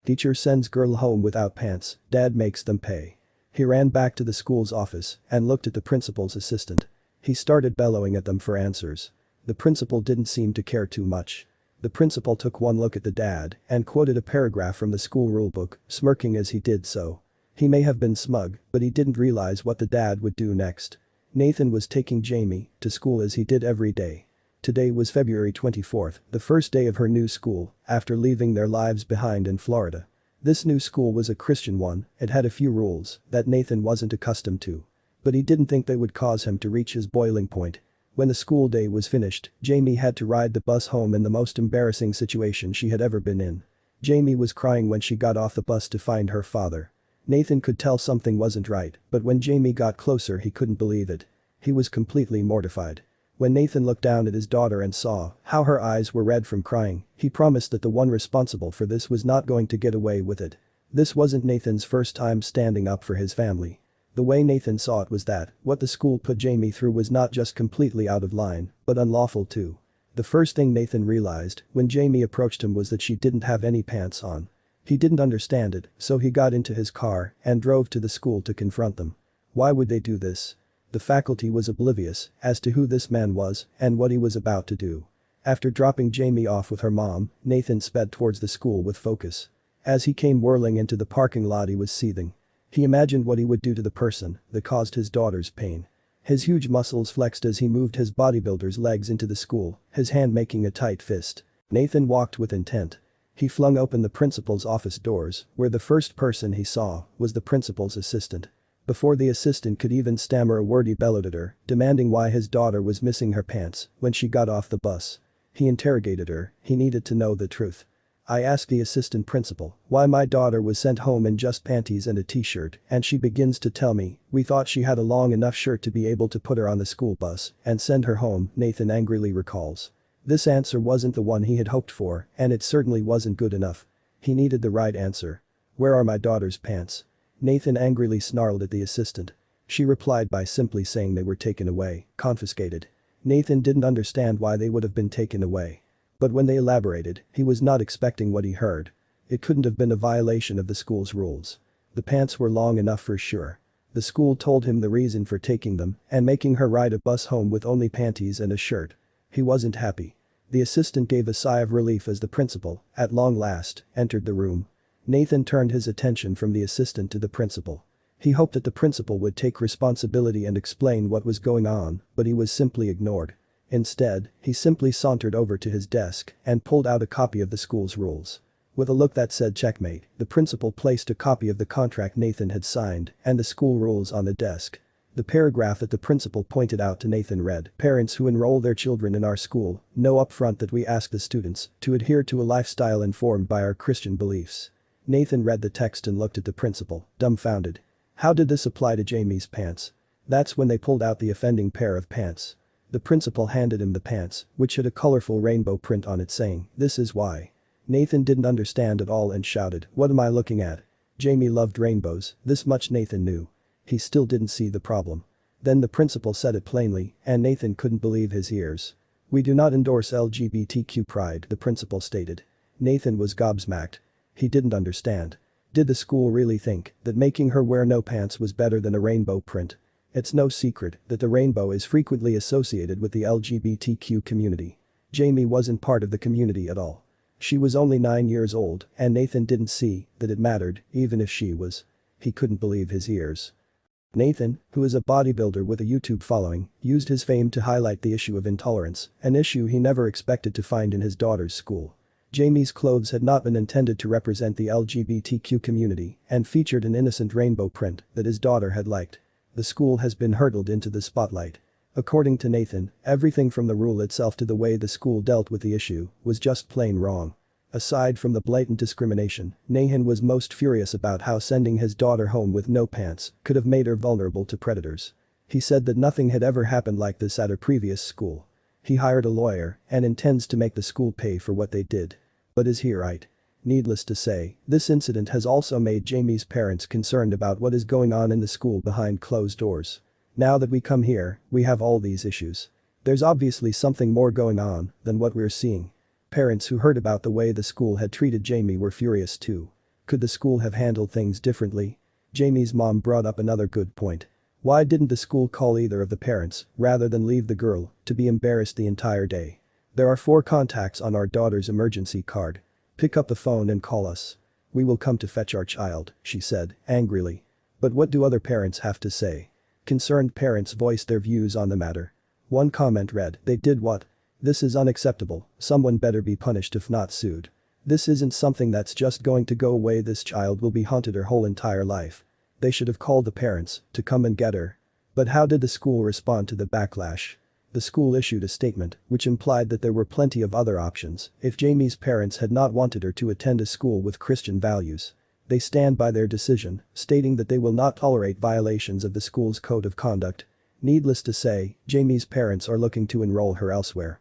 Teacher sends girl home without pants, dad makes them pay. He ran back to the school's office and looked at the principal's assistant. He started bellowing at them for answers. The principal didn't seem to care too much. The principal took one look at the dad and quoted a paragraph from the school rulebook, smirking as he did so. He may have been smug, but he didn't realize what the dad would do next. Nathan was taking Jamie to school as he did every day. Today was February 24th, the first day of her new school, after leaving their lives behind in Florida. This new school was a Christian one, it had a few rules that Nathan wasn't accustomed to. But he didn't think they would cause him to reach his boiling point. When the school day was finished, Jamie had to ride the bus home in the most embarrassing situation she had ever been in. Jamie was crying when she got off the bus to find her father. Nathan could tell something wasn't right, but when Jamie got closer he couldn't believe it. He was completely mortified. When Nathan looked down at his daughter and saw how her eyes were red from crying, he promised that the one responsible for this was not going to get away with it. This wasn't Nathan's first time standing up for his family. The way Nathan saw it was that what the school put Jamie through was not just completely out of line, but unlawful too. The first thing Nathan realized when Jamie approached him was that she didn't have any pants on. He didn't understand it, so he got into his car and drove to the school to confront them. Why would they do this? The faculty was oblivious as to who this man was and what he was about to do. After dropping Jamie off with her mom, Nathan sped towards the school with focus. As he came whirling into the parking lot he was seething. He imagined what he would do to the person that caused his daughter's pain. His huge muscles flexed as he moved his bodybuilder's legs into the school, his hand making a tight fist. Nathan walked with intent. He flung open the principal's office doors, where the first person he saw was the principal's assistant. Before the assistant could even stammer a word he bellowed at her, demanding why his daughter was missing her pants when she got off the bus. He interrogated her, he needed to know the truth. I asked the assistant principal why my daughter was sent home in just panties and a t-shirt and she begins to tell me we thought she had a long enough shirt to be able to put her on the school bus and send her home, Nathan angrily recalls. This answer wasn't the one he had hoped for and it certainly wasn't good enough. He needed the right answer. Where are my daughter's pants? Nathan angrily snarled at the assistant. She replied by simply saying they were taken away, confiscated. Nathan didn't understand why they would have been taken away. But when they elaborated, he was not expecting what he heard. It couldn't have been a violation of the school's rules. The pants were long enough for sure. The school told him the reason for taking them and making her ride a bus home with only panties and a shirt. He wasn't happy. The assistant gave a sigh of relief as the principal, at long last, entered the room. Nathan turned his attention from the assistant to the principal. He hoped that the principal would take responsibility and explain what was going on, but he was simply ignored. Instead, he simply sauntered over to his desk and pulled out a copy of the school's rules. With a look that said checkmate, the principal placed a copy of the contract Nathan had signed and the school rules on the desk. The paragraph that the principal pointed out to Nathan read, "Parents who enroll their children in our school know upfront that we ask the students to adhere to a lifestyle informed by our Christian beliefs." Nathan read the text and looked at the principal, dumbfounded. How did this apply to Jamie's pants? That's when they pulled out the offending pair of pants. The principal handed him the pants, which had a colorful rainbow print on it saying, "This is why." Nathan didn't understand at all and shouted, "What am I looking at?" Jamie loved rainbows, this much Nathan knew. He still didn't see the problem. Then the principal said it plainly, and Nathan couldn't believe his ears. "We do not endorse LGBTQ pride," the principal stated. Nathan was gobsmacked. He didn't understand. Did the school really think that making her wear no pants was better than a rainbow print? It's no secret that the rainbow is frequently associated with the LGBTQ community. Jamie wasn't part of the community at all. She was only 9 years old and Nathan didn't see that it mattered even if she was. He couldn't believe his ears. Nathan, who is a bodybuilder with a YouTube following, used his fame to highlight the issue of intolerance, an issue he never expected to find in his daughter's school. Jamie's clothes had not been intended to represent the LGBTQ community and featured an innocent rainbow print that his daughter had liked. The school has been hurtled into the spotlight. According to Nathan, everything from the rule itself to the way the school dealt with the issue was just plain wrong. Aside from the blatant discrimination, Nathan was most furious about how sending his daughter home with no pants could have made her vulnerable to predators. He said that nothing had ever happened like this at her previous school. He hired a lawyer and intends to make the school pay for what they did. But is he right? Needless to say, this incident has also made Jamie's parents concerned about what is going on in the school behind closed doors. Now that we come here, we have all these issues. There's obviously something more going on than what we're seeing. Parents who heard about the way the school had treated Jamie were furious too. Could the school have handled things differently? Jamie's mom brought up another good point. Why didn't the school call either of the parents, rather than leave the girl to be embarrassed the entire day? There are 4 contacts on our daughter's emergency card. Pick up the phone and call us. We will come to fetch our child, she said, angrily. But what do other parents have to say? Concerned parents voiced their views on the matter. One comment read, "They did what? This is unacceptable, someone better be punished if not sued. This isn't something that's just going to go away, this child will be haunted her whole entire life. They should have called the parents to come and get her." But how did the school respond to the backlash? The school issued a statement which implied that there were plenty of other options if Jamie's parents had not wanted her to attend a school with Christian values. They stand by their decision, stating that they will not tolerate violations of the school's code of conduct. Needless to say, Jamie's parents are looking to enroll her elsewhere.